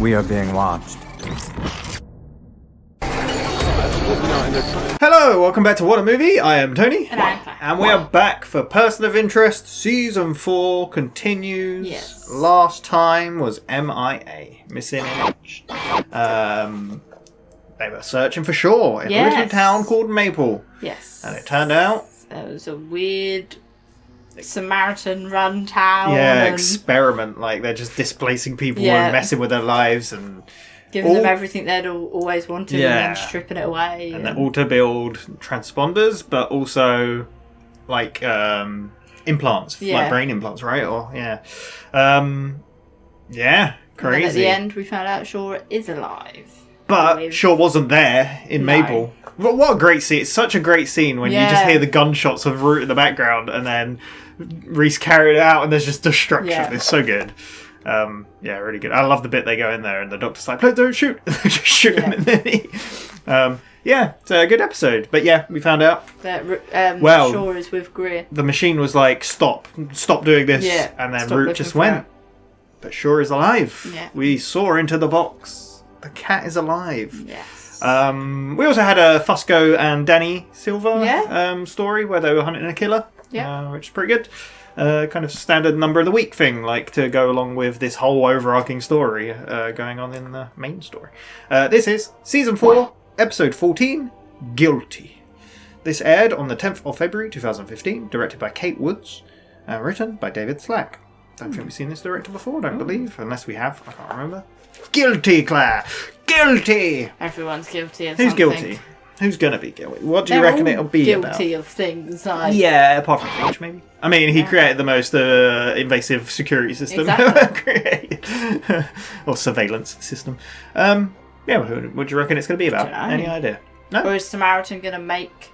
We are being watched. Hello, welcome back to What a Movie. I am Tony. And I'm Claire. And we are back for Person of Interest. Season 4 continues. Yes. Last time was MIA. Missing in action. They were searching for Shaw in a little town called Maple. Yes. And it turned out... There was a weird Samaritan-run town. Yeah, and experiment. Like, they're just displacing people Yeah. and messing with their lives and... giving them everything they'd always wanted and Yeah. then stripping it away. And they're all to build transponders, but also, like, implants. Yeah. Like brain implants, right? Or, yeah. Yeah, crazy. And then at the end, we found out Shaw is alive. But Shaw wasn't there in Maple. But what a great scene. It's such a great scene when you just hear the gunshots of Root in the background and then Reese carried it out and there's just destruction. Yeah. It's so good. Yeah, really good. I love the bit they go in there and the doctor's like, "Please don't shoot." They just shoot him in the knee. Yeah, it's a good episode. But yeah, we found out That Well, Shaw is with Greer. the machine was like, stop doing this. Yeah, And then stop Root looking just for went. it. But Shaw is alive. Yeah. We saw into the box. The cat is alive. Yes. We also had a Fusco and Danny Silva story where they were hunting a killer, which is pretty good. Kind of standard number of the week thing, like to go along with this whole overarching story going on in the main story. This is Season 4, Episode 14, Guilty. This aired on the 10th of February 2015, directed by Kate Woods, written by David Slack. Don't think we've seen this director before, don't believe, unless we have, I can't remember. Guilty, Claire! Guilty! Everyone's guilty of Who's something. guilty? Who's gonna be guilty? What do you reckon it'll be about? Guilty of things. Like... Yeah, apart from Finch, maybe. I mean, he created the most invasive security system ever created. Or surveillance system. Yeah, what do you reckon it's going to be about? Any idea? No? Or is Samaritan going to make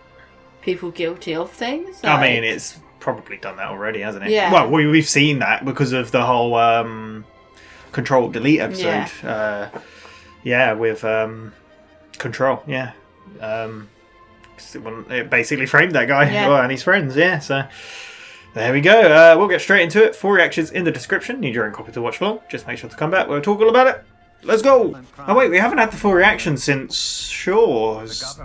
people guilty of things? I mean, it's probably done that already, hasn't it? Yeah. Well, we've seen that because of the whole Control-Delete episode. Yeah, with Control, yeah. It basically framed that guy and his friends, so there we go. We'll get straight into it. 4 reactions in the description. Need your own copy to watch along. Just make sure to come back. We'll talk all about it. Let's go. Oh wait, we haven't had the full reaction since Shaw's,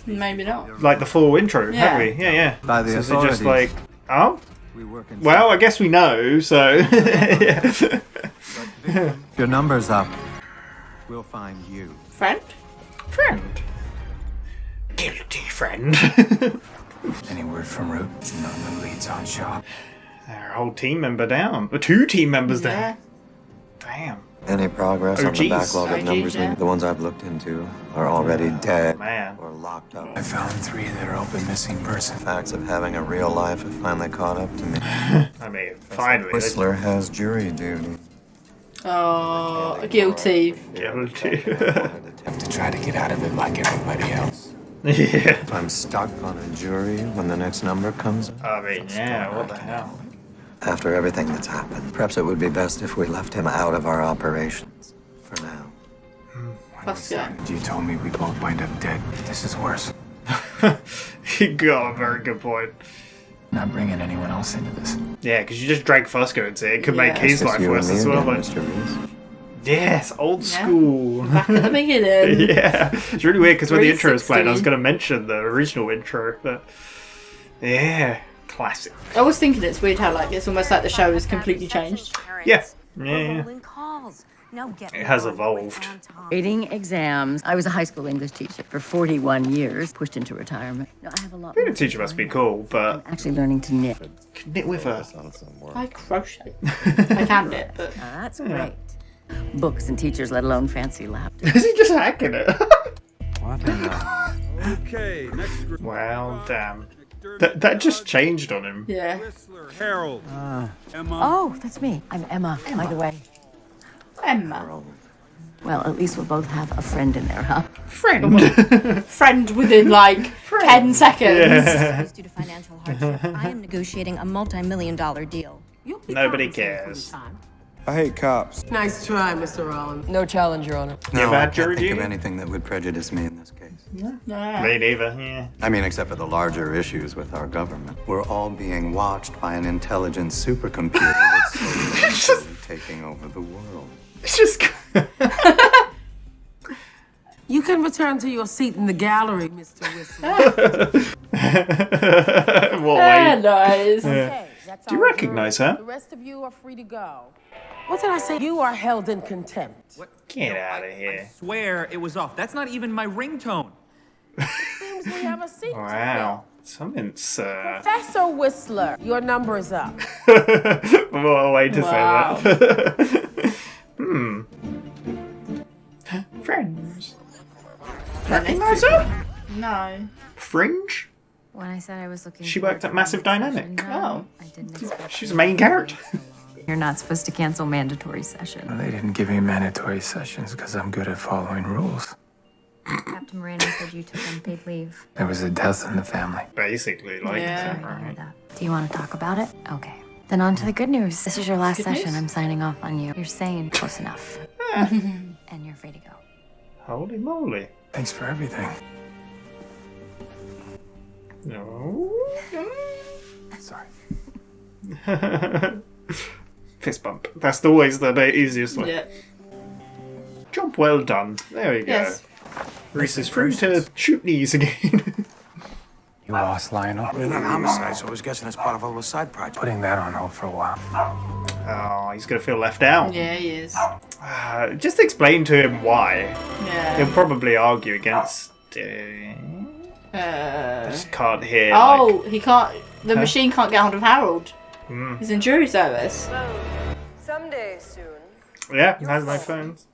maybe not. like the full intro, have we? Yeah. By the So is it authorities. just like, oh? Well, I guess we know, so... Your number's up. We'll find you. Friend? Guilty friend. Any word from Root? None that leads on Shaw. Our whole team member down. 2 team members down. Damn. Any progress on the backlog of numbers? yeah. The ones I've looked into are already dead Man. or locked up. I found 3 that are open missing person. Facts of having a real life have finally caught up to me. I mean, finally. Whistler has jury duty. Oh, guilty. Guilty. Have to try to get out of it like everybody else. Yeah. If I'm stuck on a jury when the next number comes up, I mean, yeah, what the hell? after everything that's happened, perhaps it would be best if we left him out of our operations for now. Fusco. You told me we both wind up dead. This is worse. You got a very good point. Not bringing anyone else into this. Yeah, because you just drag Fusco into it. It could make Yeah. his Just life you worse and me as well. again, But... Mr. Reese. Yes, old school. Back at the beginning. Yeah, it's really weird because when the intro was playing, I was 360. going to mention the original intro, but yeah, classic. I was thinking it's weird how like it's almost like the show has completely changed. Yeah. Yeah. It has evolved. Grading exams. I was a high school English teacher for 41 years, pushed into retirement. No, I have a lot. Being a teacher must be cool, but I'm actually learning to knit. knit with her. I crochet. I can knit, but That's great. Books and teachers, let alone fancy laptops. Is he just hacking it? What in the... Okay, next group. Wow, damn. That just changed on him. yeah. Whistler, Harold, Emma. Oh, that's me. I'm Emma, by the way. Emma. Well, at least we'll both have a friend in there, huh? Friend within like 10 seconds. Due to financial hardship, I am negotiating a multi-million-dollar deal. Nobody cares. I hate cops. Nice try, Mr. Rollins. No challenge, Your Honor. You No, ever I had jury can't think of duty? anything that would prejudice me in this case. Yeah. Me neither, yeah. I mean, except for the larger issues with our government. We're all being watched by an intelligent supercomputer that's slowly taking over the world. It's just... You can return to your seat in the gallery, Mr. Whistler. What way? Nice. Okay, that's Do you our recognise jury. her? The rest of you are free to go. What did I say? You are held in contempt. Get out of here. Swear it was off. That's not even my ringtone. Seems we have a seat Wow. Something's to fill. Professor Whistler, your number is up. what a way to Wow. say that. Friends. Recognise her? No. Fringe? When I said I was looking, She worked at Massive Dynamic. Oh. I didn't expect. She's a main character. You're not supposed to cancel mandatory session. Well, they didn't give me mandatory sessions because I'm good at following rules. Captain Miranda said you took unpaid leave. There was a death in the family. Basically, like. Yeah. Sorry to hear that. Do you want to talk about it? Okay. Then on to the good news. This is your last Good session. news? I'm signing off on you. You're sane. Close enough. And you're free to go. Holy moly. Thanks for everything. No. Sorry. Fist bump. That's always the easiest one. Yeah. Job well done. There we go. Yes. Reese is free to shoot knees again. You lost Lionel. We're not homicide, so I was guessing it's part of a side project. Putting that on hold for a while. Oh, he's going to feel left out. Yeah, he is. Just explain to him why. Yeah. He'll probably argue against. I just can't hear. Oh, he can't. The machine can't get hold of Harold. He's in jury service. Someday soon, Yeah, has no phones.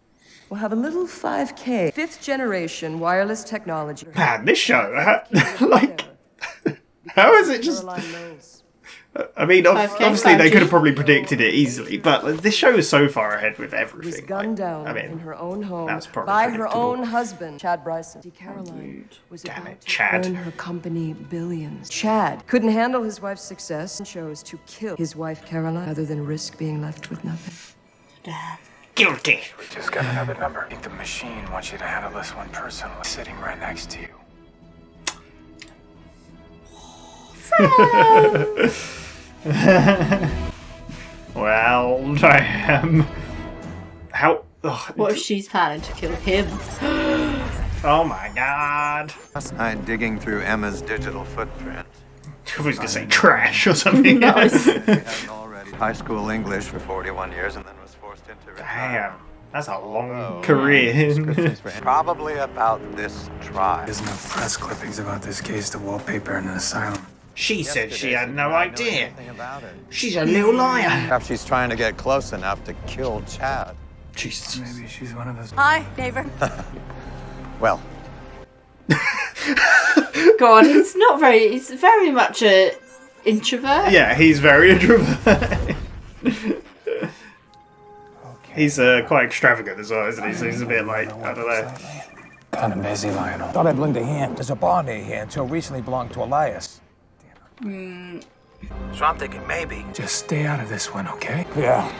we'll have a little 5K, 5th generation wireless technology. Man, this show, like, how is it just? Caroline knows. I mean, 5K, obviously they 5G. could have probably predicted it easily, but this show is so far ahead with Was everything. gunned down I mean, in her own home that's probably by her predictable. own husband, Chad Bryson. See, Caroline was Damn about it, to Chad. earn her company billions. Chad couldn't handle his wife's success and chose to kill his wife, Caroline, rather than risk being left with nothing. Damn. Guilty. We just got another number. I think the machine wants you to handle this one personally, sitting right next to you. Well, damn. How? What if she's planning to kill him? Oh my god. Last night, digging through Emma's digital footprint. I was gonna say trash or something. Nice. She hadn't already high school English for 41 years and then was forced into retirement. Damn. That's a long career. Probably about this trial. There's enough press clippings about this case to wallpaper in an asylum. She said she had no idea. Anything about it. She's a little liar. Perhaps she's trying to get close enough to kill Chad. Jesus. Maybe she's one of those. Hi, neighbor. Well, God, he's not very. He's very much a introvert. Yeah, he's very introverted. He's quite extravagant as well, isn't he? So he's a bit like, I don't know. Kind of busy, Lionel. Thought I belonged to him. There's a bar near here until recently belonged to Elias. So I'm thinking maybe. Just stay out of this one, okay? Yeah.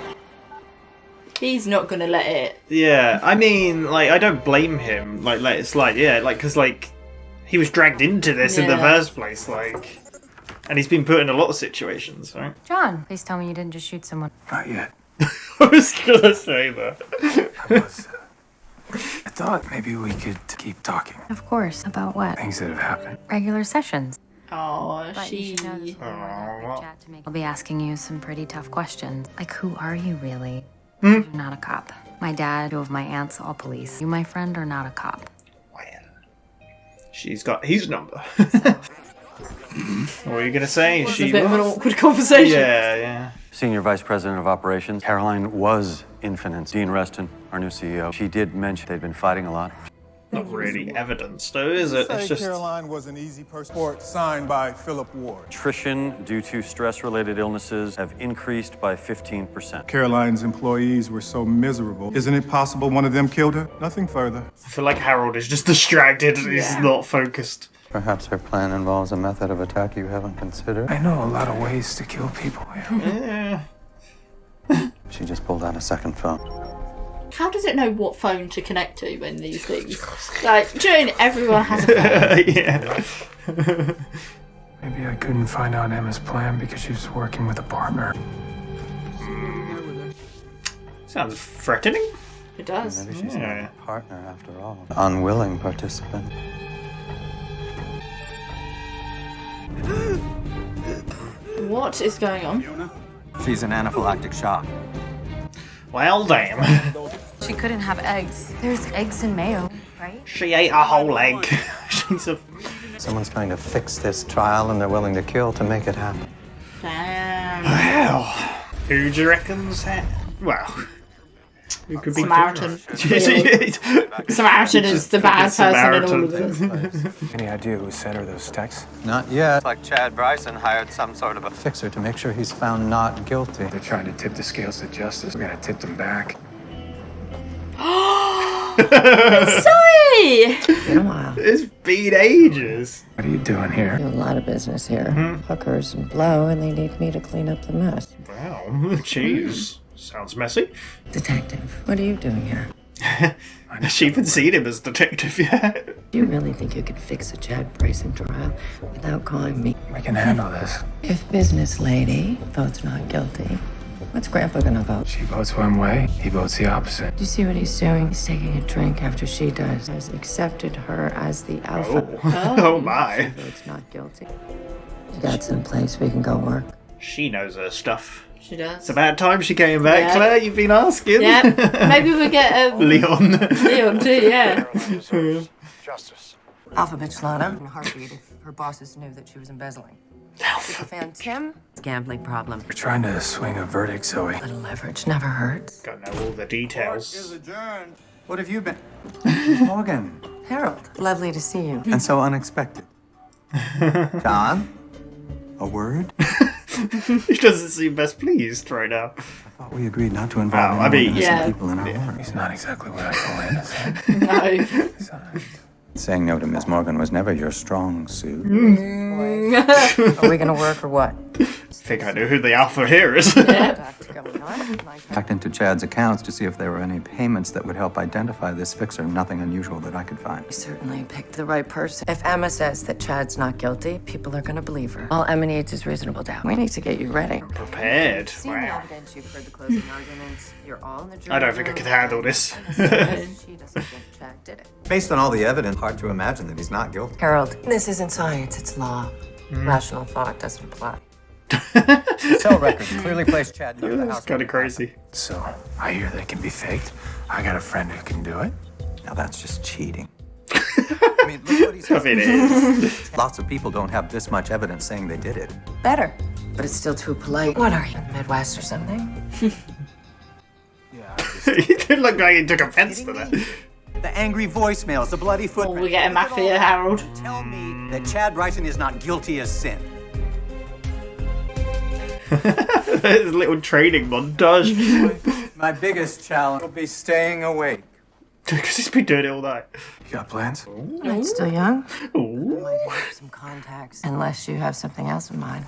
He's not gonna let it. Yeah, I mean, like, I don't blame him. Like, let it slide. Yeah, like, because, like, he was dragged into this in the Yeah. first place, like, and he's been put in a lot of situations, right? John, please tell me you didn't just shoot someone. Not yet. I was gonna say that. I thought maybe we could keep talking. Of course. About what? Things that have happened. Regular sessions. Oh, But you she. should know this is more than a quick chat to make. I'll be asking you some pretty tough questions. Like, who are you really? You're not a cop. My dad, two of my aunts, all police. You, my friend, are not a cop. Well, she's got his number. What were you gonna say? It's a bit of an awkward conversation. Yeah. Senior Vice President of Operations, Caroline was in finance. Dean Reston, our new CEO, she did mention they'd been fighting a lot. Not really evidence, though, is it? It's just. Caroline was an easy person. Report signed by Philip Ward. Attrition due to stress-related illnesses have increased by 15%. Caroline's employees were so miserable. Isn't it possible one of them killed her? Nothing further. I feel like Harold is just distracted and he's not focused. Perhaps her plan involves a method of attack you haven't considered. I know a lot of ways to kill people. Yeah. She just pulled out a second phone. How does it know what phone to connect to when these things? Like, June, everyone has a phone. Yeah. Maybe I couldn't find out Emma's plan because she was working with a partner. Sounds threatening. It does. Maybe she's not a partner after all. Unwilling participant. What is going on? She's in anaphylactic shock. Well, damn. She couldn't have eggs. There's eggs in mayo, right? She ate a whole egg. She's a... Someone's trying to fix this trial and they're willing to kill to make it happen. Damn. Well, who do you reckon's that? Well, who could be... Samaritan. Samaritan is the bad person in all of this. Any idea who sent her those texts? Not yet. It's like Chad Bryson hired some sort of a fixer to make sure he's found not guilty. They're trying to tip the scales to justice. We gotta tip them back. Sorry! Been a while. It's been ages. What are you doing here? Do a lot of business here. Hookers and blow, and they need me to clean up the mess. Wow, jeez. Sounds messy. Detective, what are you doing here? She even seen him as detective yet. Do you really think you could fix a Chad Bryson trial without calling me? We can handle this. If business lady votes not guilty, what's Grandpa gonna vote? She votes one way, he votes the opposite. Do you see what he's doing? He's taking a drink after she does. Has accepted her as the alpha. Oh my. She votes not guilty. You got someplace we can go work? She knows her stuff. She does. It's about time she came back, Yeah. Claire. You've been asking. Yeah. Maybe we'll get Leon. Leon too, yeah. Justice. Alpha bitch Lana. In a heartbeat if her bosses knew that she was embezzling. Super fan Tim. Gambling problem. We're trying to swing a verdict, Zoe. Little leverage never hurts. Gotta know all the details. What have you been? Morgan. Harold, lovely to see you. And so unexpected. John? A word? He doesn't seem best pleased right now. I thought we agreed not to involve I mean, innocent yeah. people in our work. He's not exactly what I call innocent. No. Saying no to Miss Morgan was never your strong suit. Are we gonna work or what? I think I know who the alpha here is. Backed into Chad's accounts to see if there were any payments that would help identify this fixer. Nothing unusual that I could find. You certainly picked the right person. If Emma says that Chad's not guilty, people are gonna believe her. All Emma needs is reasonable doubt. We need to get you ready. Prepared. Seen the Wow. evidence, you've heard the closing arguments. You're all in the jury I don't think I room. could handle this. She doesn't think Chad did it. Based on all the evidence, hard to imagine that he's not guilty. Harold, this isn't science, it's law. Rational thought doesn't apply. Cell records clearly placed Chad near the That's house. kind of crazy. So, I hear they can be faked. I got a friend who can do it. Now that's just cheating. I mean, look what he I says. mean, it is. Lots of people don't have this much evidence saying they did it. Better, but it's still too polite. What are you, Midwest or something? He did look like he took offense to that. The angry voicemails, the bloody Oh, footprint. we get a mafia, Harold. Tell me that Chad Bryson is not guilty as sin. His little training montage. My biggest challenge will be staying awake. Because he's been doing it all night. You got plans? You're still young. Ooh. Might have some contacts. Unless you have something else in mind.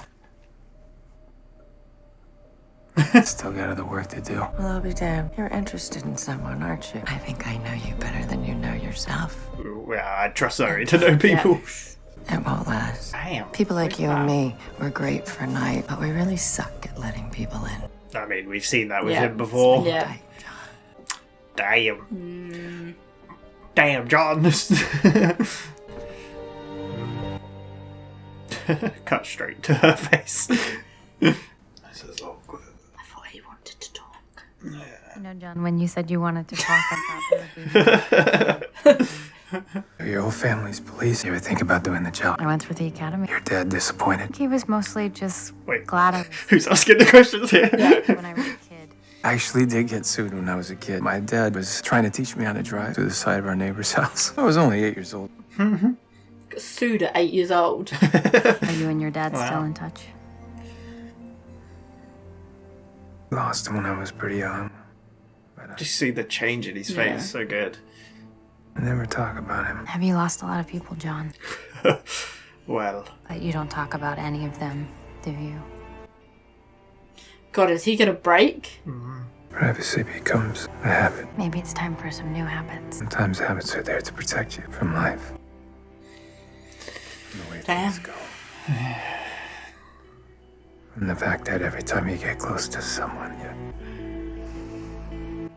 Still got other work to do. Well, I'll be damned. You're interested in someone, aren't you? I think I know you better than you know yourself. Yeah, I trust Zoe to know people. It won't last. Damn. People like you and me, we're great for a night, but we really suck at letting people in. I mean, we've seen that with Yeah. him before. Yeah. Damn. Damn, John. Cut straight to her face. This is awkward. I thought he wanted to talk. You know, John, when you said you wanted to talk, I thought it would be Your whole family's police. You ever think about doing the job? I went through the academy. Your dad disappointed. He was mostly just Wait. glad I was Who's asking the questions here? when I was a kid. I actually did get sued when I was a kid. My dad was trying to teach me how to drive to the side of our neighbor's house. I was only 8 years old. Got sued at 8 years old. Are you and your dad still in touch? Lost him when I was pretty young. Just see the change in his face. Yeah. So good. I never talk about him. Have you lost a lot of people, John? Well. But you don't talk about any of them, do you? God, is he gonna break? Privacy becomes a habit. Maybe it's time for some new habits. Sometimes habits are there to protect you from life. From the way Damn. things go. And the fact that every time you get close to someone,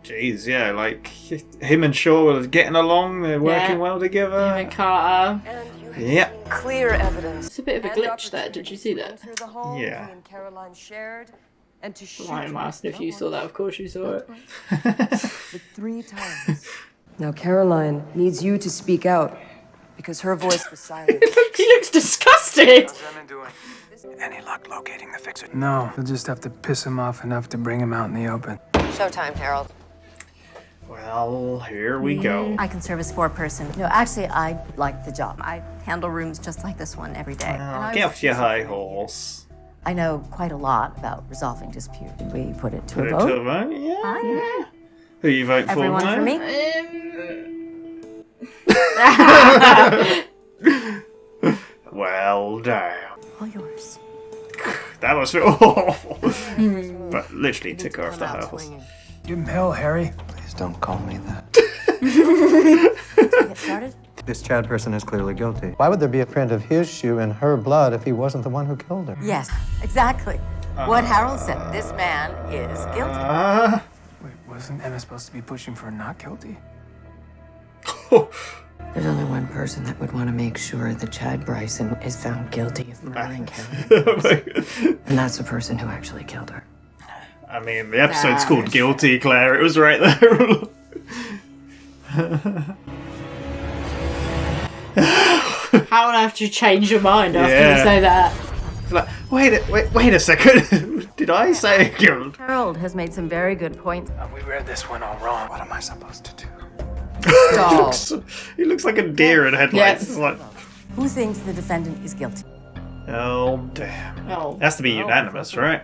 Jeez, yeah, like him and Shaw are getting along. They're working well together. Him and Carter. Yeah. Clear evidence. It's a bit of a glitch there. Did you see that? Yeah. Caroline shared, and to shoot I'm asking if you saw that. Of course you saw it. But 3 times. Now Caroline needs you to speak out because her voice was silent. He looks disgusted. Any luck locating the fixer? No, we'll just have to piss him off enough to bring him out in the open. Showtime, Harold. Well, here we go. I can serve as 4-person. No, actually, I like the job. I handle rooms just like this one every day. Get off your high horse. I know quite a lot about resolving dispute. Did we put it to Put a it vote? to a vote? Yeah. Yeah. Who you vote Everyone for? for me? Well, damn. All yours. That must feel awful. But literally took her off the high horse. Give him hell, Harry. Please don't call me that. Get started? This Chad person is clearly guilty. Why would there be a print of his shoe in her blood if he wasn't the one who killed her? Yes, exactly. What Harold said. This man is guilty. Wait, wasn't Emma supposed to be pushing for not guilty? There's only one person that would want to make sure that Chad Bryson is found guilty of murdering Caroline. And that's the person who actually killed her. I mean, the episode's called Guilty, Claire. It was right there. How on earth do you change your mind after Yeah. you say that? Like, wait a second. Did I say killed? Harold has made some very good points. We read this one all wrong. What am I supposed to do? He looks like a deer in headlights. It's like, Who thinks the defendant is guilty? oh, damn. Oh. Has to be unanimous, right?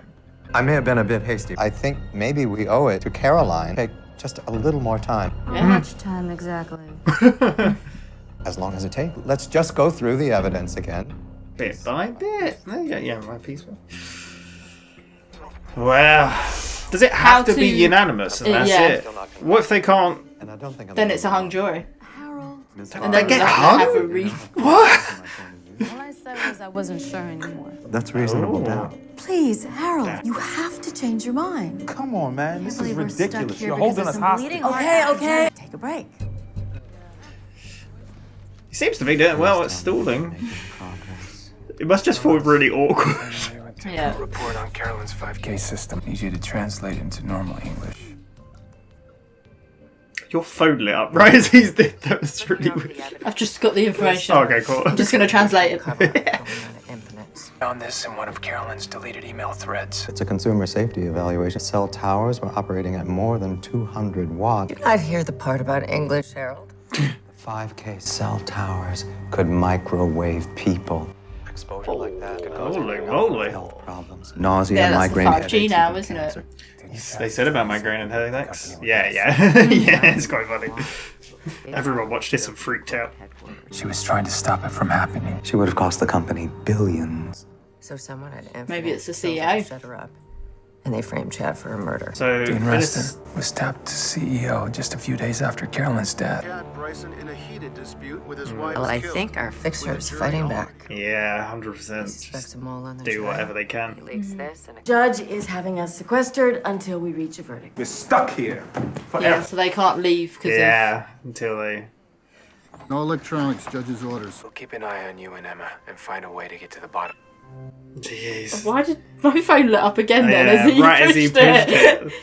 I may have been a bit hasty. I think maybe we owe it to Caroline. Take just a little more time. How much time exactly? As long as it takes. Let's just go through the evidence again. Bit by bit. There you go. Yeah, my piece. Well, does it have to be unanimess and that's it? What if they can't? And I don't think Then it's a hung jury. And They then get they hung? have a What? All I said was I wasn't sure anymore. That's reasonable doubt. Please, Harold, you have to change your mind. Come on, man. This is We're stuck ridiculous. here You're because holding of us some hostage. bleeding heart. Okay. Take a break. He seems to be doing well at stalling. It must just feel really awkward. Yeah. Report on Carolyn's 5K system. Need you to translate into normal English. Your phone lit up, right? That was really weird. I've just got the information. Oh, okay, cool. I'm just going to translate it. Found this in one of Carolyn's deleted email threads. It's a consumer safety evaluation. Cell towers were operating at more than 200 watts. Did not hear the part about English, Harold. 5K cell towers could microwave people. Exposure like that could cause Holy moly. health problems. Nausea, Yeah, that's the migraine, 5G headaches, now, even isn't cancer. it? They said about migraine and headaches. Yeah. Yeah, it's quite funny. Everyone watched this and freaked out. She was trying to stop it from happening. She would have cost the company billions. So someone at Infinite Maybe it's the told her CEO. to shut her up, and they framed Chad for a murder. So, Dean this- Reston was tapped to CEO just a few days after Carolyn's death. Well, I think our fixer is fighting back. yeah, 100%. Suspects them all on the Do trail. whatever they can. Judge is having us sequestered until we reach a verdict. We're stuck here. Yeah, so they can't leave because Yeah, until they. No electronics, judge's orders. We'll keep an eye on you and Emma and find a way to get to the bottom. Jeez. Why did my phone lit up again then Yeah, as he right as he pushed it? pushed it.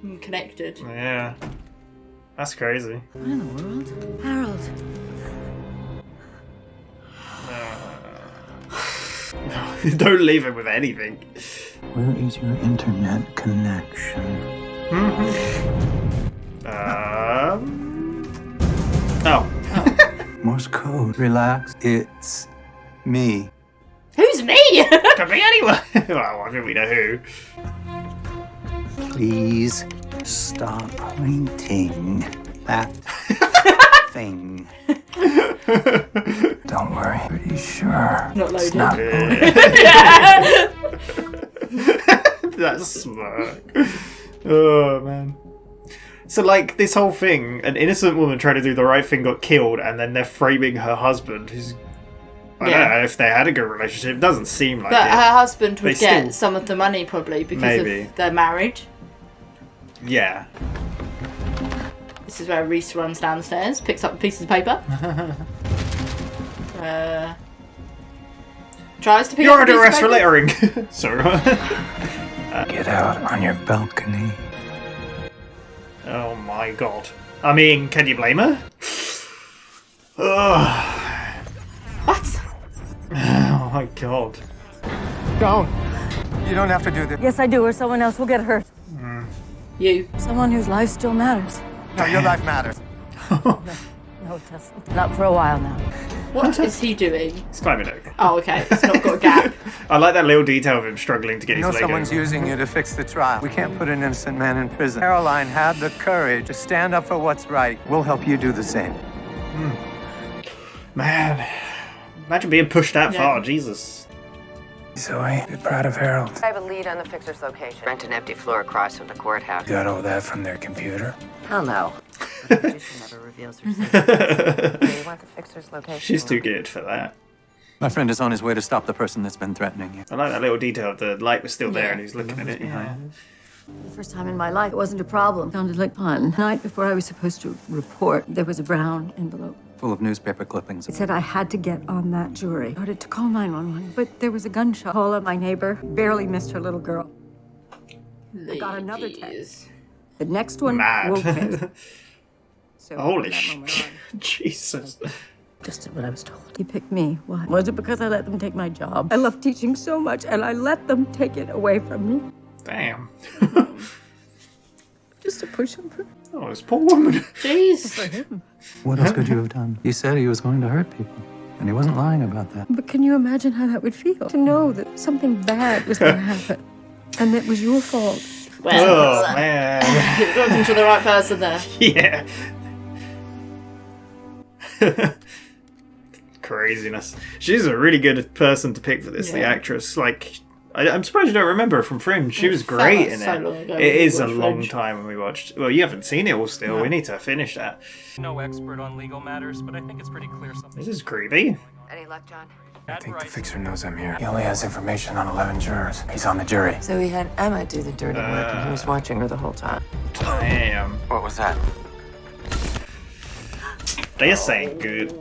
I'm connected. Yeah. That's crazy. What in the world? Harold. Don't leave him with anything. Where is your internet connection? Oh. Morse code. Relax. It's me. Who's me? Could be anyone. Well, I think we know who. Please stop pointing that thing. Don't worry. Pretty sure. Not loaded. It's not That's smart. Oh, man. So, like, this whole thing, an innocent woman trying to do the right thing got killed, and then they're framing her husband, who's... I don't know if they had a good relationship. It doesn't seem like But it. her husband would They get still- some of the money probably because Maybe. they're married. Yeah. This is where Reese runs downstairs, picks up pieces of paper. Tries to pick You're up a under piece arrest of for paper. littering. Sorry. Get out on your balcony. Oh my god. I mean, can you blame her? Ugh. What? Oh my god. Don't. You don't have to do this. Yes, I do, or someone else will get hurt. You. Someone whose life still matters. No, your life matters. No, it doesn't. Not for a while now. What is he doing? He's climbing over. Oh, okay. It's not got a gap. I like that little detail of him struggling to get You his know leg someone's over. using you to fix the trial. We can't put an innocent man in prison. Caroline had the courage to stand up for what's right. We'll help you do the same. Man, imagine being pushed that Yeah. far, Jesus. Zoe, be proud of Harold. I have a lead on the fixer's location. Rent an empty floor across from the courthouse. Got all that from their computer? Hell no. The magician never reveals her secrets. You want the fixer's location? She's too good for that. My friend is on his way to stop the person that's been threatening you. I like that little detail of the light was still there and he's looking at it. Yeah. The first time in my life, it wasn't a problem. It sounded like fun. The night before I was supposed to report, there was a brown envelope. Full of newspaper clippings. It said I had to get on that jury. I started to call 911, but there was a gunshot. Paula, my neighbor, barely missed her little girl. I got another text. The next one Mad. woke me. So Holy from that moment shit. on, Jesus. just did what I was told. He picked me. Why? Was it because I let them take my job? I love teaching so much, and I let them take it away from me. Damn. Just to push him. Oh, this poor woman. Jeez. For him. What else could you have done? He said he was going to hurt people. And he wasn't lying about that. But can you imagine how that would feel? To know that something bad was going to happen, and that was your fault. Well, Oh, man. you're talking to the right person there. Yeah. Craziness. She's a really good person to pick for this, the Yeah. actress. Like, I'm surprised you don't remember her from Fringe. She was felt great like in so it. long ago It we is a watched long Fringe. time when we watched. Well, you haven't seen it all still. No. We need to finish that. No expert on legal matters, but I think it's pretty clear something. This is creepy. Any luck, John? I think the fixer knows I'm here. He only has information on 11 jurors. He's on the jury. So he had Emma do the dirty work and he was watching her the whole time. Damn. What was that? This ain't good.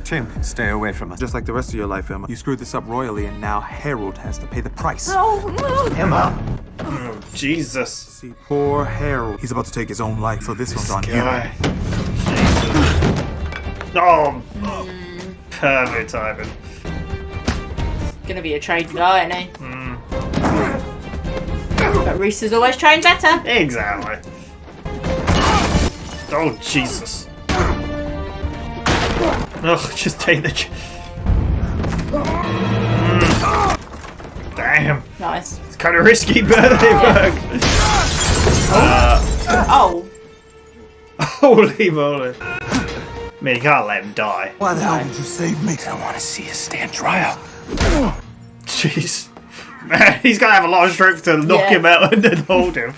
Tim, stay away from us. Just like the rest of your life, Emma. You screwed this up royally, and now Harold has to pay the price. No, no. Emma. Oh, Jesus. See, poor Harold. He's about to take his own life, so this one's on Guy. Oh, perfect, Ivan. Gonna be a trained guy, isn't he? But Reese is always trained better. Exactly. Oh, Jesus. Ugh, just take the... Damn. Nice. It's kind of risky, but it worked. Oh. Holy moly. I mean, you can't let him die. Why the hell did you save me? I want to see you stand trial. Jeez. Man, he's gonna have a lot of strength to knock him out and then hold him.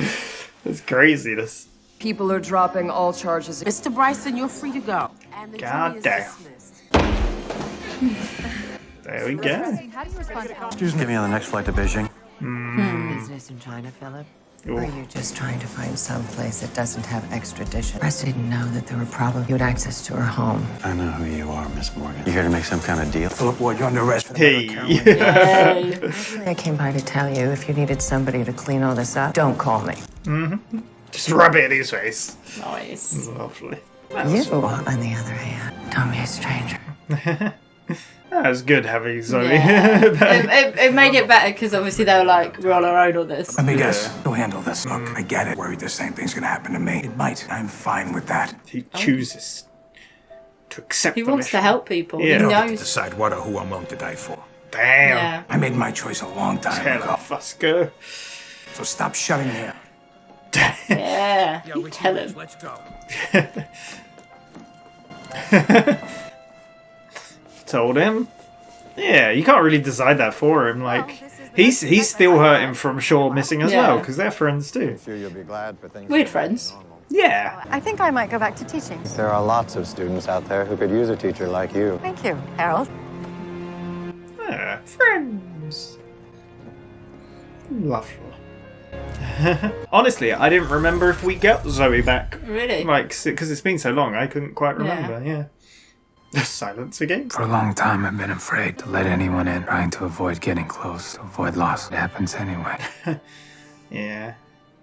That's craziness. People are dropping all charges. Mr. Bryson, you're free to go. And the God jury is damn. dismissed. There we go. Excuse me, on the next flight to Beijing. Business in China, Philip? Ooh. Or are you just trying to find some place that doesn't have extradition? Press didn't know that there were problems. You had access to her home. I know who you are, Miss Morgan. You here to make some kind of deal? Philip Ward, you're under arrest. Hey. Actually, I came by to tell you if you needed somebody to clean all this up, don't call me. Just rub it in his face. Nice. Lovely. You, on the other hand, don't be a stranger. That was good having Zoe. Yeah. it made it better because obviously they were like, we're on our own on this. Let me guess. Who'll handle this? Look, I get it. Worried the same thing's gonna happen to me. It might. I'm fine with that. He chooses to accept He the wants to mission. help people. Yeah. He You don't get to knows. decide what or who I'm willing to die for. Damn. Yeah. I made my choice a long time Tell ago. Fusco. So stop shutting me up. Yeah. You tell him. Let's go. Told him. Yeah, you can't really decide that for him. Like, he's still hurting from Shaw missing as well, because they're friends too. Sure, you'll be glad for things. Weird friends. Yeah. I think I might go back to teaching. There are lots of students out there who could use a teacher like you. Thank you, Harold. Yeah, friends. Lovely. Honestly, I didn't remember if we get Zoe back. Really? Like, because it's been so long, I couldn't quite remember. Yeah. Silence again. For a long time, I've been afraid to let anyone in, trying to avoid getting close, to avoid loss. It happens anyway. Yeah.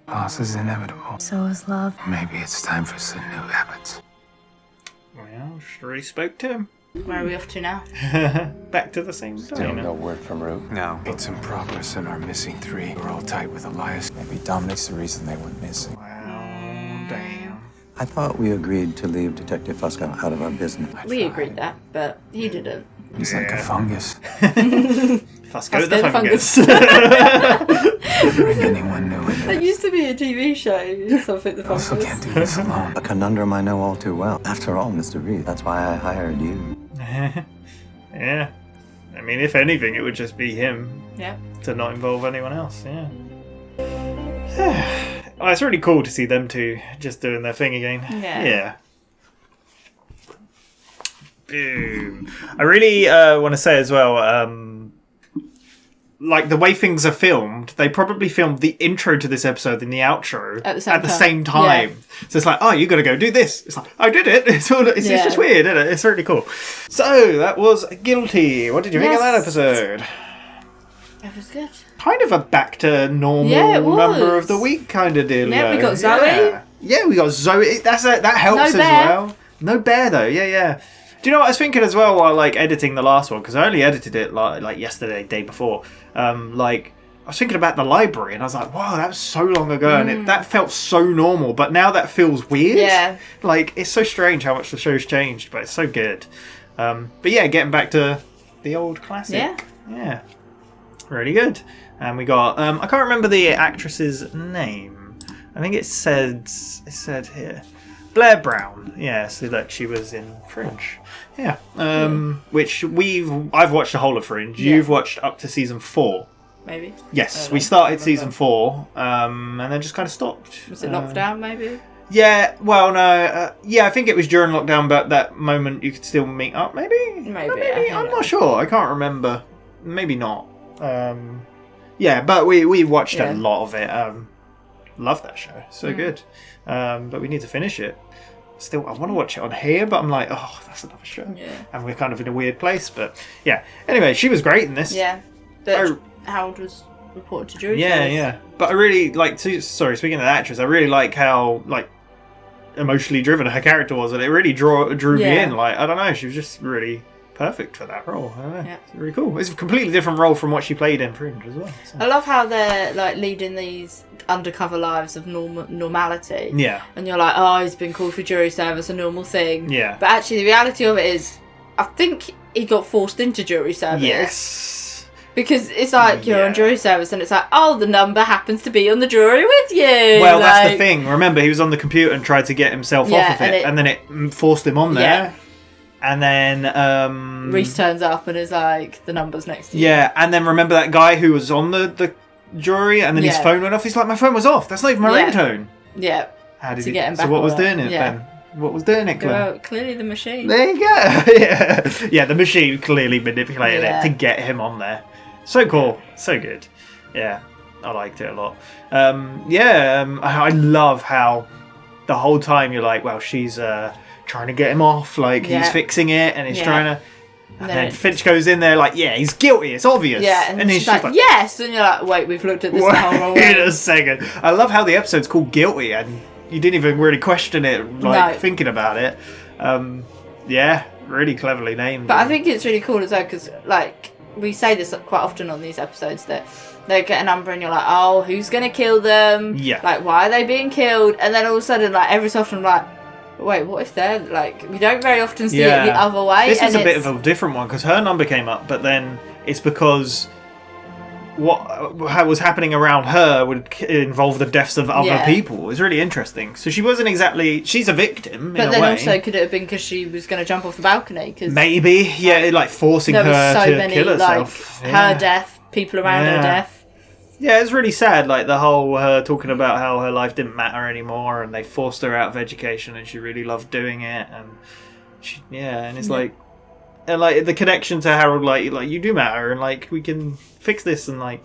Loss is inevitable. So is love. Maybe it's time for some new habits. Well, she already spoke to him. Where are we off to now? Back to the same Still time. no word from Root? No. Made some progress in our missing 3. We're all tight with Elias. Maybe Dominic's the reason they went missing. Wow, damn. I thought we agreed to leave Detective Fusco out of our business. We agreed that, but he didn't. He's like a fungus. Fusco the fungus. Bring anyone new in. That used to be a TV show, something the fungus. Also can't do this alone. A conundrum I know all too well. After all, Mr. Reed, that's why I hired you. Yeah. I mean, if anything, it would just be him. Yeah. To not involve anyone else, yeah. Well, it's really cool to see them two just doing their thing again. Yeah. Boom. I really want to say as well, like the way things are filmed, they probably filmed the intro to this episode and the outro at the same time. Yeah. So it's like, oh, you got to go do this. It's like, I did it. It's just weird, isn't it? It's really cool. So that was Guilty. What did you think of that episode? It was good. Kind of a back to normal number of the week kind of deal. Yeah, we got Zoe. Yeah, we got Zoe. That helps as well. No bear though. Yeah. Do you know what I was thinking as well while like editing the last one? Because I only edited it like yesterday, day before. Like I was thinking about the library, and I was like, "Wow, that was so long ago," and that felt so normal. But now that feels weird. Yeah. Like it's so strange how much the show's changed, but it's so good. But yeah, getting back to the old classic. Yeah. Really good. And we got I can't remember the actress's name. I think it said here. Blair Brown. Yeah, so that she was in Fringe. Yeah. Which I've watched the whole of Fringe. Yeah. You've watched up to season 4. Maybe. Yes, we started season 4, and then just kind of stopped. Was it lockdown, maybe? Yeah, well, no. Yeah, I think it was during lockdown, but that moment you could still meet up, maybe? Maybe. I'm not sure. I can't remember. Maybe not. Yeah, but we watched a lot of it. Love that show. So good. But we need to finish it. Still, I want to watch it on here, but I'm like, oh, that's another show. Yeah. And we're kind of in a weird place, but yeah. Anyway, she was great in this. Yeah. Harold was reported to jury. Yeah. But I really like. Sorry, speaking of the actress, I really like how like emotionally driven her character was, and it really drew me in. Like, I don't know, she was just really perfect for that role. I don't know. It's really cool. It's a completely different role from what she played in Fringe as well. So. I love how they're like leading these undercover lives of normality. Yeah. And you're like, oh, he's been called for jury service, a normal thing. Yeah. But actually, the reality of it is, I think he got forced into jury service. Yes. Because it's like you're on jury service, and it's like, oh, the number happens to be on the jury with you. Well, that's the thing. Remember, he was on the computer and tried to get himself off of it, and then it forced him on there. Yeah. And then Reese turns up and is like, the number's next to you. Yeah, and then remember that guy who was on the jury, and then his phone went off. He's like, my phone was off. That's not even my ringtone. Yeah. How did to he get him back? So what was doing it then? What was doing it, Glenn? Well, clearly the machine. There you go. Yeah, the machine clearly manipulated it to get him on there. So cool. So good. Yeah, I liked it a lot. I love how the whole time you're like, well, she's trying to get him off, like he's fixing it, and he's trying to. And then Finch goes in there like, yeah, he's guilty, it's obvious. Yeah, and she's like, yes! And you're like, wait, we've looked at this the whole way. In a second. I love how the episode's called Guilty, and you didn't even really question it, thinking about it. Yeah, really cleverly named. But I think it's really cool as well, because, like, we say this quite often on these episodes, that they get a number and you're like, oh, who's going to kill them? Yeah. Like, why are they being killed? And then all of a sudden, like, every so often, like, wait, what if they're, like, we don't very often see it the other way. This was a bit of a different one, because her number came up, but then it's because what was happening around her would involve the deaths of other people. It's really interesting. So she wasn't exactly... She's a victim, but in a then way. also, could it have been because she was going to jump off the balcony? Cause maybe, like forcing her to kill herself. Like, her death, people around her death. Yeah, it's really sad, like the whole her talking about how her life didn't matter anymore, and they forced her out of education, and she really loved doing it, and and it's like, and like the connection to Harold, like you do matter, and like we can fix this, and like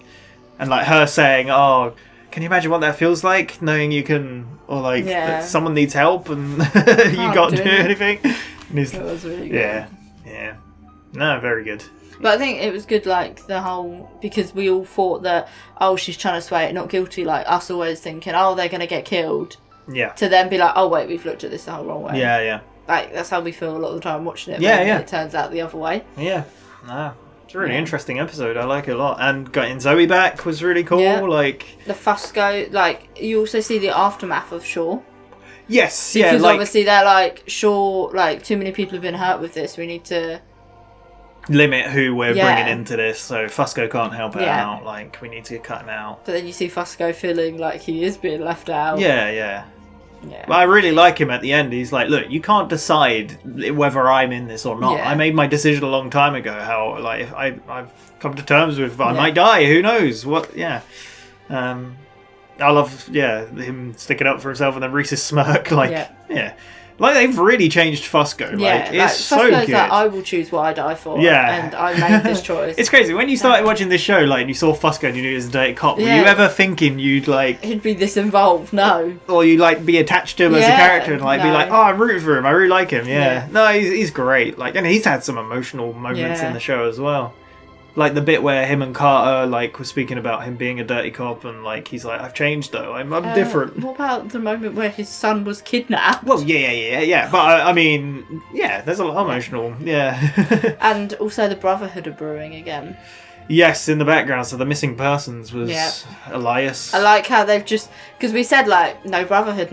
her saying, oh, Can you imagine what that feels like, knowing you can, or like that someone needs help and you can't do anything? And it was really good. Yeah. No, very good. But I think it was good, like, the whole... Because we all thought that, she's trying to sway it, not guilty, like, us always thinking, they're going to get killed. Yeah. To then be like, wait, we've looked at this the whole wrong way. Yeah. Like, that's how we feel a lot of the time watching it. Yeah. It turns out the other way. Yeah. No, it's a really interesting episode. I like it a lot. And getting Zoe back was really cool. Yeah. Like... The Fusco, like, you also see the aftermath of Shaw. Yes, because obviously they're like, Shaw, like, too many people have been hurt with this. We need to... limit who we're bringing into this, so Fusco can't help it out. Like, we need to cut him out. But then you see Fusco feeling like he is being left out. Yeah. But I really like him at the end. He's like, look, you can't decide whether I'm in this or not. Yeah. I made my decision a long time ago. How, like, if I've come to terms with I might die. Who knows? What? Yeah. I love him sticking up for himself and then Reese's smirk. Like, like they've really changed Fusco. Like, it's so good. Like, I will choose what I die for. Yeah. And I made this choice. It's crazy. When you started watching this show, like, and you saw Fusco and you knew he was a dirty cop, were you ever thinking you'd, like... He'd be this involved? No. Or you'd, like, be attached to him as a character and, like, be like, I'm rooting for him. I really like him. Yeah. No, he's great. Like, and he's had some emotional moments in the show as well. Like the bit where him and Carter like were speaking about him being a dirty cop and like he's like, I've changed though, I'm different. What about the moment where his son was kidnapped? Well, yeah. But I mean, there's a lot of emotional, And also the Brotherhood are brewing again. Yes, in the background. So the missing persons was Elias. I like how they've just because we said like no Brotherhood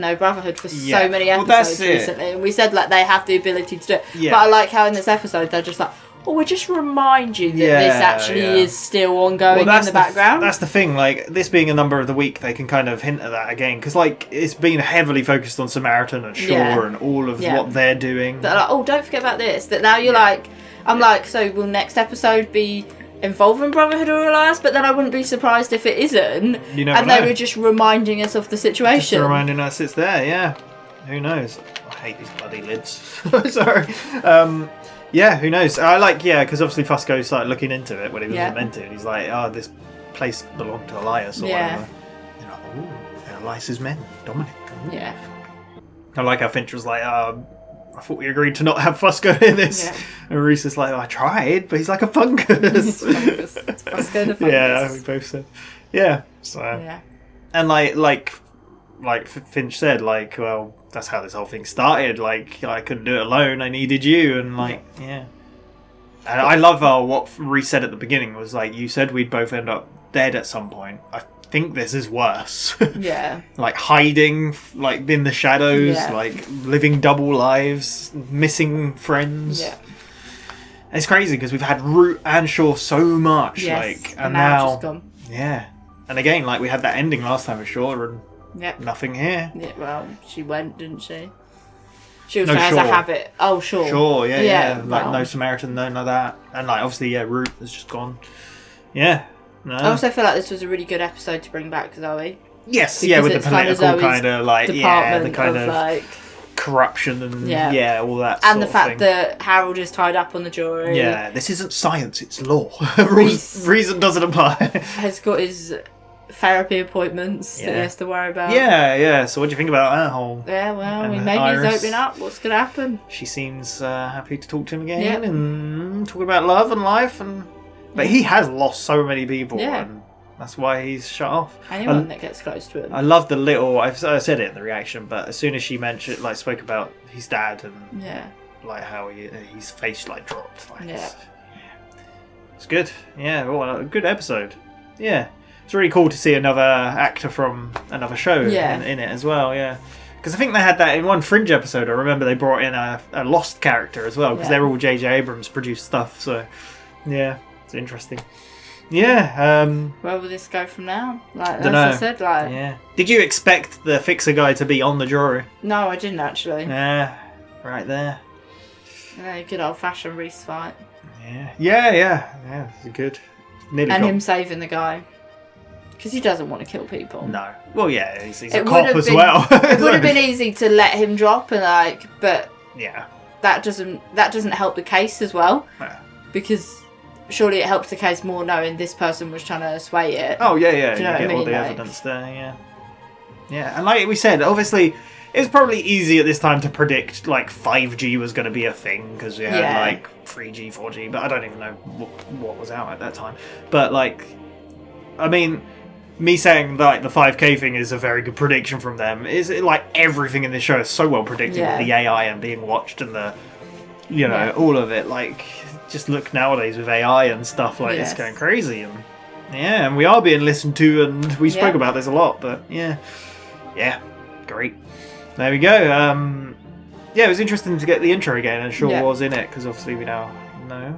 for so many episodes recently, and we said like they have the ability to do it. Yeah. But I like how in this episode they're just like, we'll just remind you that this actually is still ongoing in the background. That's the thing, like, this being a number of the week, they can kind of hint at that again, because, like, it's been heavily focused on Samaritan and Shaw and all of what they're doing. They're like, don't forget about this. That now you're like, I'm like, so will next episode be involving Brotherhood or Alliance? But then I wouldn't be surprised if it isn't. You never know. They were just reminding us of the situation. Just reminding us it's there, yeah. Who knows? I hate these bloody lids. Sorry. Yeah, who knows? I like, because obviously Fusco started looking into it when he was demented. He's like, this place belonged to Elias or whatever. You're like, they're Elias's men, Dominic. Ooh. Yeah. I like how Finch was like, I thought we agreed to not have Fusco in this. Yeah. And Reese is like, I tried, but he's like a fungus. It's Fusco the fungus. Yeah, we both said. Yeah, so. Yeah. And like Finch said, like, well, that's how this whole thing started. Like, I couldn't do it alone. I needed you, and like, And I love what Reese said at the beginning was like, you said we'd both end up dead at some point. I think this is worse. Yeah. Like hiding, like in the shadows, like living double lives, missing friends. Yeah. It's crazy because we've had Root and Shaw so much, like, and now just gone. Yeah. And again, like we had that ending last time with Shaw and. Yep. Nothing here. Yeah, well, she went, didn't she? She also has a habit. Oh, sure. Sure, yeah. Like, no Samaritan, none of that. And, like, obviously, Root has just gone. Yeah. No. I also feel like this was a really good episode to bring back Zoe. Yes, with the political kind of, like, the kind of like, corruption and, all that and the fact thing. that Harold is tied up on the jury. Yeah, this isn't science, it's law. Reason doesn't apply. Has got his therapy appointments that he has to worry about. Yeah. So what do you think about that whole... Yeah, well, maybe he's opening up. What's going to happen? She seems happy to talk to him again and talk about love and life. But he has lost so many people and that's why he's shut off. Anyone that gets close to him. I love the little... I said it in the reaction, but as soon as she mentioned, like, spoke about his dad and like how his face like dropped. Like, it's good. Yeah, well, a good episode. Yeah. It's really cool to see another actor from another show in it as well, Because I think they had that in one Fringe episode. I remember they brought in a Lost character as well, because they're all J.J. Abrams produced stuff, so it's interesting. Yeah. Where will this go from now? Like, as I said, like... Did you expect the Fixer guy to be on the jury? No, I didn't actually. Yeah, right there. Good old-fashioned Reese fight. Yeah, it's good. Him saving the guy. Because he doesn't want to kill people. No. Well, he's a cop as well. It would have been easy to let him drop but yeah, that doesn't help the case as well. Yeah. Because surely it helps the case more knowing this person was trying to sway it. Oh yeah. Do you know what I get all mean? the Like- evidence there. Yeah, and like we said, obviously. It was probably easy at this time to predict like 5G was going to be a thing because we had like 3G, 4G, but I don't even know what was out at that time. But like, I mean, me saying like the 5K thing is a very good prediction from them. Is it like everything in this show is so well predicted with the AI and being watched and the, you know, all of it. Like, just look nowadays with AI and stuff like it's going crazy and we are being listened to and we spoke about this a lot. But yeah, great. There we go. It was interesting to get the intro again, and Shaw was in it because obviously we now know.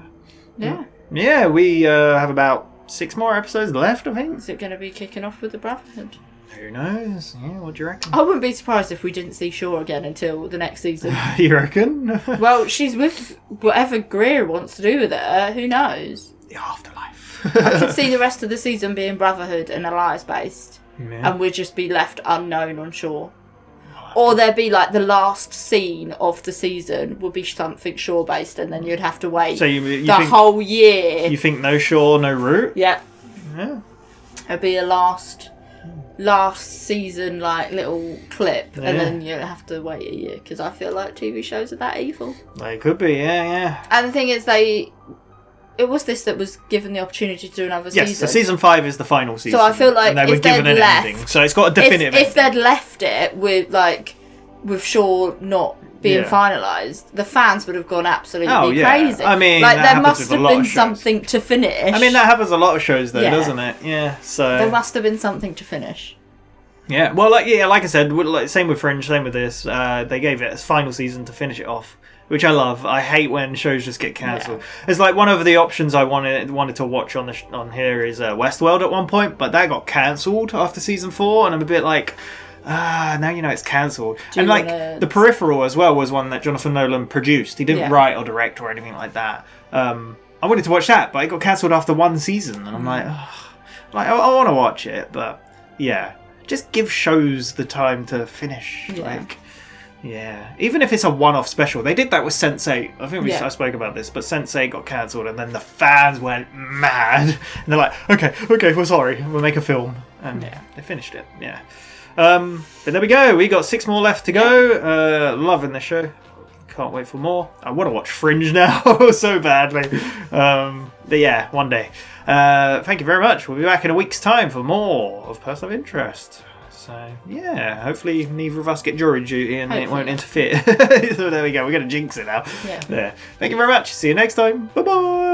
Yeah, we have about 6 more episodes left, I think. Is it going to be kicking off with the Brotherhood? Who knows? Yeah, what do you reckon? I wouldn't be surprised if we didn't see Shaw again until the next season. You reckon? Well, she's with whatever Greer wants to do with her. Who knows? The afterlife. I could see the rest of the season being Brotherhood and Alliance based, and we'd just be left unknown on Shaw. Or there'd be like the last scene of the season would be something Shaw based, and then you'd have to wait So you the think, whole year. You think no Shaw, no Root? Yeah. Yeah. It'd be a last season like little clip, and then you'd have to wait a year because I feel like TV shows are that evil. They could be, yeah. And the thing is, it was this that was given the opportunity to do another season. Yes, so season 5 is the final season. So I feel like and they were if given they'd an left, ending, so it's got a definitive if they'd left it with Shaw not being Yeah. finalised, the fans would have gone absolutely Oh, yeah. crazy. I mean, like that there happens must with a have lot of been shows. something to finish. I mean, that happens a lot of shows, though, Yeah. doesn't it? Yeah. So there must have been something to finish. yeah. Well, like I said, same with Fringe, same with this. They gave it a final season to finish it off, which I love. I hate when shows just get cancelled. It's like one of the options I wanted to watch on here is Westworld at one point, but that got cancelled after season 4, and I'm a bit like. Now you know it's cancelled. And like The Peripheral as well was one that Jonathan Nolan produced. He didn't write or direct or anything like that. I wanted to watch that, but it got cancelled after 1 season, and I'm like, I want to watch it, but just give shows the time to finish. Even if it's a one-off special. They did that with Sense8. I think I spoke about this, but Sense8 got cancelled, and then the fans went mad. And they're like, okay, we're sorry, we'll make a film, and they finished it. But there we go. We got 6 more left to go. Loving the show. Can't wait for more. I want to watch Fringe now so badly. But yeah, one day. Thank you very much. We'll be back in a week's time for more of Person of Interest. So yeah, hopefully neither of us get jury duty and it won't interfere. So there we go. We're going to jinx it now. Yeah. Thank you very much. See you next time. Bye bye.